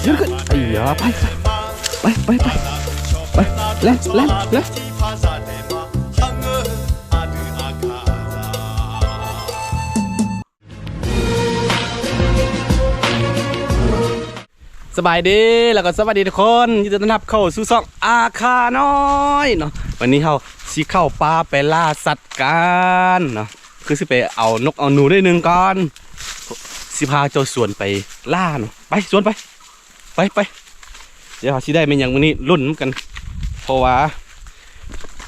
ยืนขึ้นไอ้ยาไปเล่นสบายดีแล้วก็สวัสดีทุกคนยินดีต้อนรับเข้าสู่ช่องอาคาน้อยเนาะวันนี้เราสิเข้าป่าไปล่าสัตว์กันเนาะคือสิไปเอานกเอาหนูได้หนึ่งก่อนสิพาเจ้าสวนไปล่าเนาะไปสวนไปเดี๋ยวสิได้เป็นอย่างวันนี้รุ่นกันเพราะว่า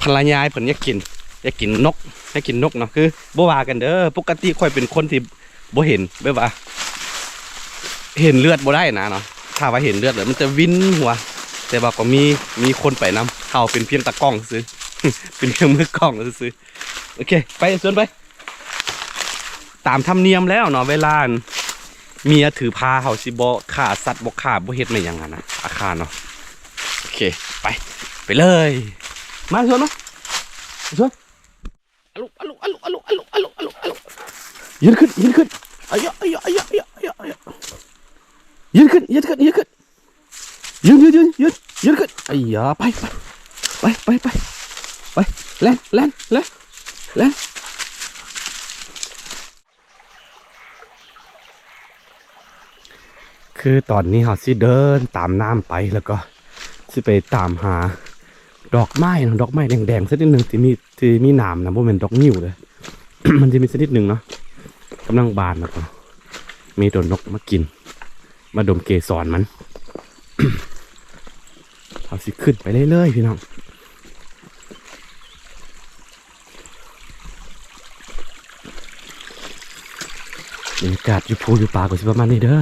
ภรรยาเพิ่นอยากกินนกเนาะคือบ่ว่ากันเด้อปกติค่อยเป็นคนที่บ่เห็นแบบว่าเห็นเลือดบ่ได้นะเนาะถ้าว่าเห็นเลือดมันจะวินหัวแต่ว่าก็มีคนไปนำเขาเป็นเพียงตากล้องซื้อ เป็นเพียงมือกล้องซื้อโอเคไปสวนไปตามธรรมเนียมแล้วเนาะเวลาเมียถือพาเขาสิบ่ฆ่าสัตว์บ่ฆ่าบ่เฮ็ดไม่อย่างนั้นนะอาคารเนาะโอเคไปเลยมาสวนมาสวนอลุยืนขึ้นอ้ยยืนขึ้นยืนขึ้นไอ้ยาไปเล่นคือตอนนี้เราสิเดินตามน้ำไปแล้วก็สิไปตามหาดอกไม้แดงสักนิดหนึ่งที่มีหนามนะเพราะมันดอกนิ้วเลย มันจะมีสักนิดหนึ่งเนาะกำลังบานแล้วก็มีโดนนกมากินมาดมเกสรมัน เอาสิขึ้นไปเรื่อยๆพี่น้องบรรยากาศอยู่ภูอยู่ป่าก็สิประมาณนี้เด้อ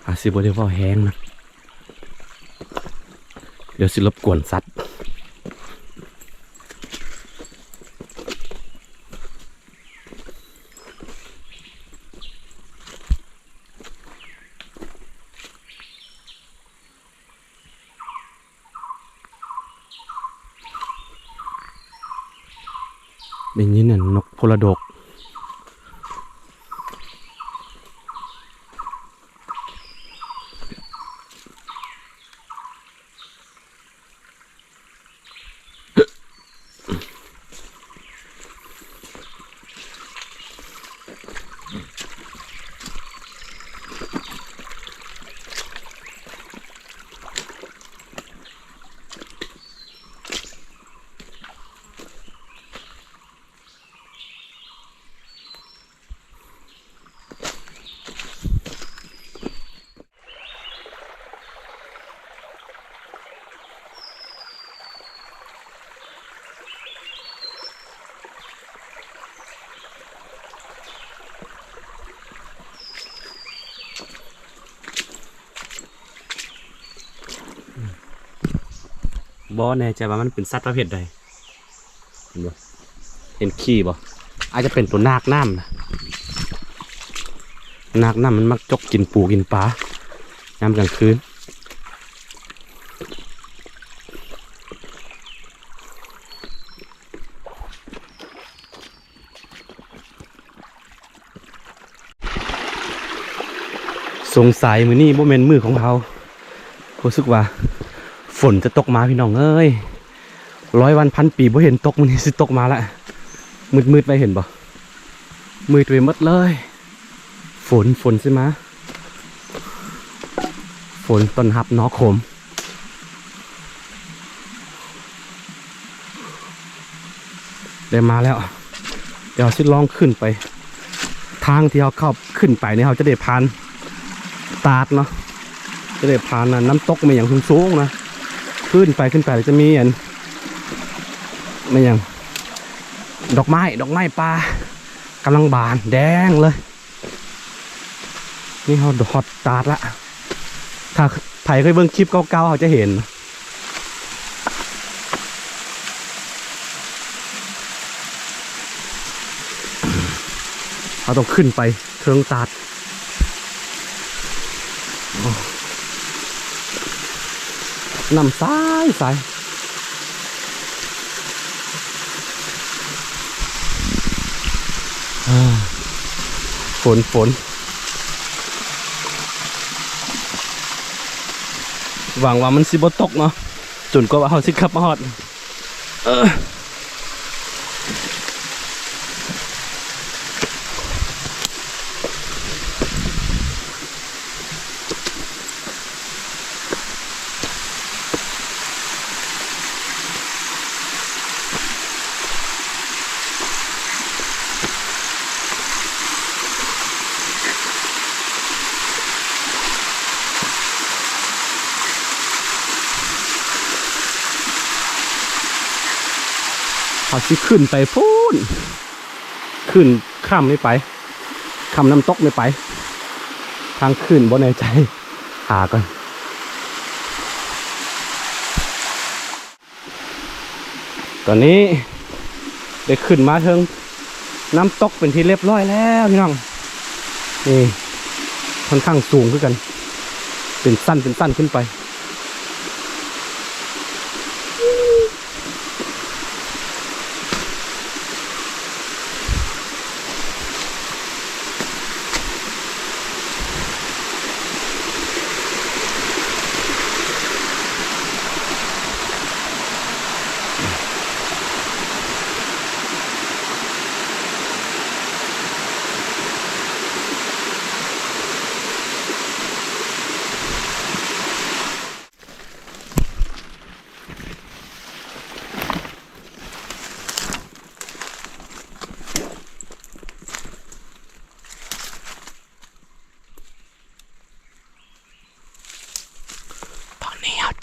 อาสิบ่ได้ว่าแห้งนะเดี๋ยวสิรบกวนสัตว์เป็นยินน่ะนกพลดกบ่แน่ใจว่ามันเป็นสัตว์ประเภทใดเห็นบ่เห็นขี้บ่อาจจะเป็นตัวนาคน้ำนะนาคน้ำมันมักจกกินปูกินปลายามกลางคืนสงสัยมือนี่บ่แม่นมือของเขารู้สึกว่าฝนจะตกมาพี่น้องเอ้ย100 วันพันปีบ่เห็นตกมันนี่สิตกมาละมืดไปเห็นบ่มืดไปหมดเลยฝนใช่ไหมฝนต้นหับนอขมได้มาแล้วเดี๋ยวสิลองขึ้นไปทางที่เราเข้าขึ้นไปเนี่ยเราจะได้ผ่านตาดเนาะจะได้ผ่านน้ำตกมาอย่างสูงๆนะขึ้นไปจะมีอันไม่อย่างดอกไม้ปลากำลังบานแดงเลยนี่เขาฮอตตาดละถ้าไผ่เคยเบิ่งคลิปเก่าๆเขาจะเห็นเราต้องขึ้นไปเทิงตาดนำซ้ายฝน หวังว่ามันสิบ่ตกเนาะจนกว่าเฮาสิขับมาฮอดเอาสิขึ้นไปพูนขึ้นข้ามไม่ไปข้ามน้ำตกไม่ไปทางขึ้นบ่แน่ใจหาก่อนตอนนี้ได้ขึ้นมาถึงน้ำตกเป็นที่เรียบร้อยแล้วพี่น้องนี่ค่อนข้างสูงขึ้นกันเป็นสั้นขึ้นไป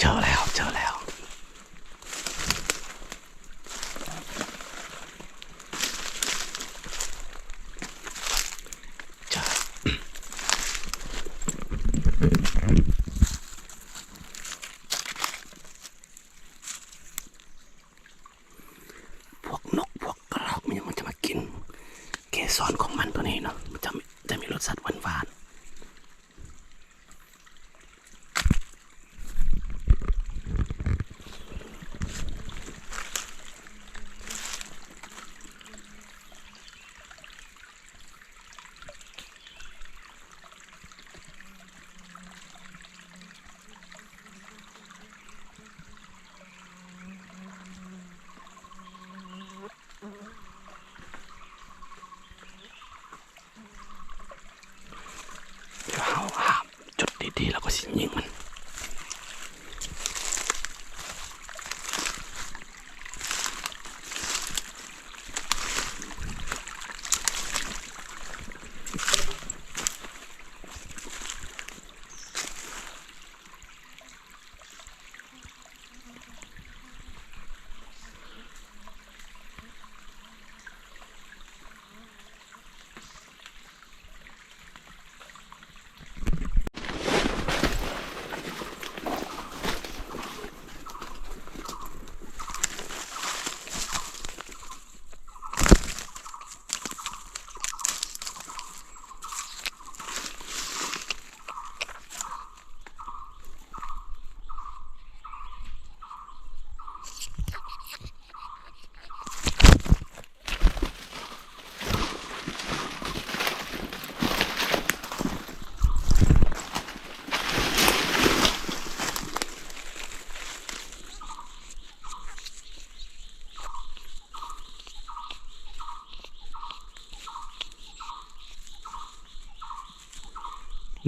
เจอแล้วเจอแล้วเจอพวกนกพวกกระรอกมันจะมากินเกสรของมันตัวนี้เนาะมันจะมีรสชาติหวานจุดดีๆแล้วก็สิยิงมัน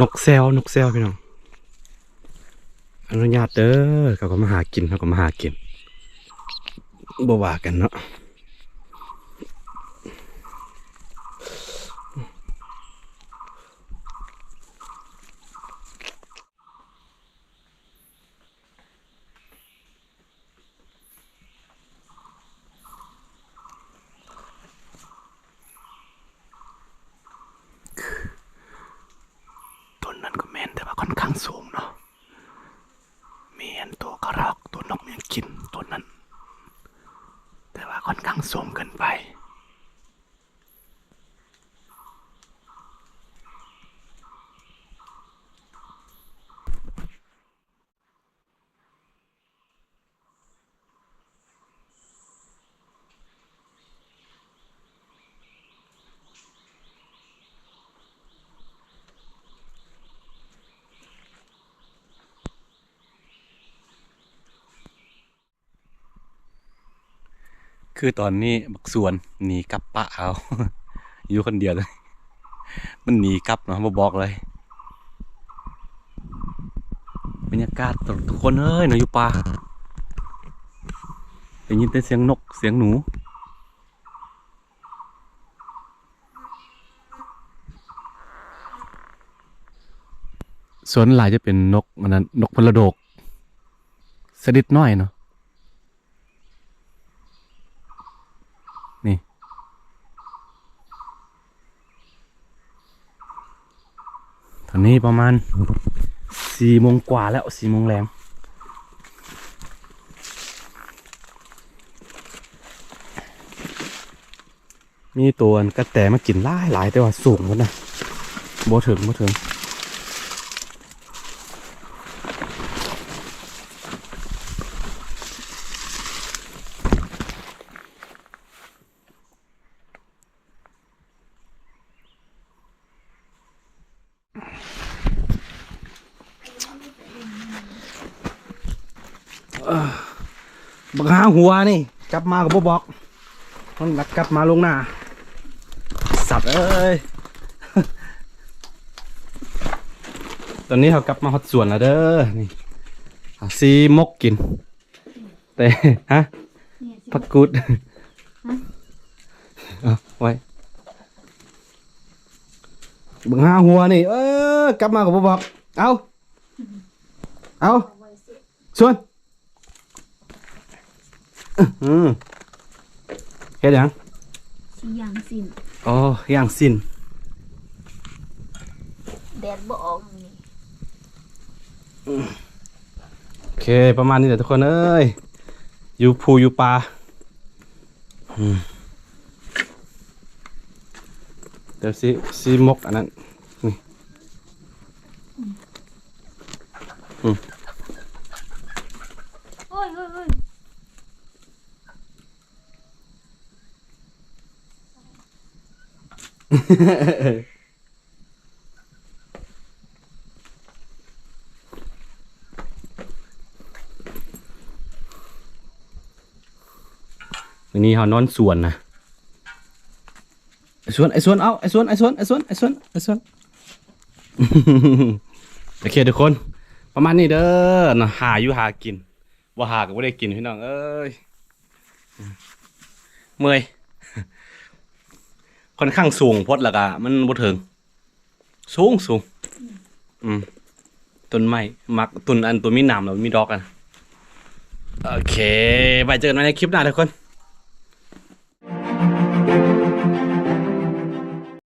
นกแซวพี่น้องอนุญาตเด้อเขาก็มาหากินบ่ว่ากันเนาะต้นนั้นก็แม่นแต่ว่าค่อนข้างสูงเนาะมีอันตัวกระรอกตัวนกยังกินต้นนั้นแต่ว่าค่อน คือตอนนี้บักส่วนหนีกลับปะเอา อยู่คนเดียวเลย มันหนีกลับเนาะมาบอกเลยบรรยากาศทุกคนเอ้ยเนาะอยู่ป่าได้ยินแต่เสียงนกเสียงหนูส่วนหลายจะเป็นนกมันนั้นนกพลโดกสดิดน้อยเนาะนี่ตอนนี้ประมาณ4 โมงกว่าแล้ว4 โมงแรงมีตัวกระแตมากินหลายแต่ว่าสูงกันนะบ่ถึงบักหาหัวนี่กลับมากับบ่บอกมันลักกลับมาลงหน้าสัตว์เอ้ย ตอนนี้เขากลับมาฮอดสวนแล้วเด้อนี่เอาซีมกกินแต่ฮะผักกูดเอาไว้บักหาหัวนี่กลับมากับบ่บอกเอาส่วนเฮ็ดหยัง สิย่างสิ้น อ๋อย่างสิ้น แดดบ่ออกนี่ โอเคประมาณนี้แหละทุกคนเอ้ยอยู่ภูอยู่ป่าเดี๋ยวซีมกอันนั้นนี่ โอ้ยวันนี้เขานอนสวนนะไอ้สวนเอาไอ้สวนโอเคทุกคนประมาณนี้เด้อนะหาอยู่หากินว่าหาก็ไม่ได้กินพี่น้องเอ้ยเมื่อย ค่อนข้างสูงพดและกะมันบ่ถึงสูงต้นไม้มักต้นอันตัวมีหนามแล้วมีดอกกันโอเคไปเจอกันใหม่ในคลิปหน้าทุกคน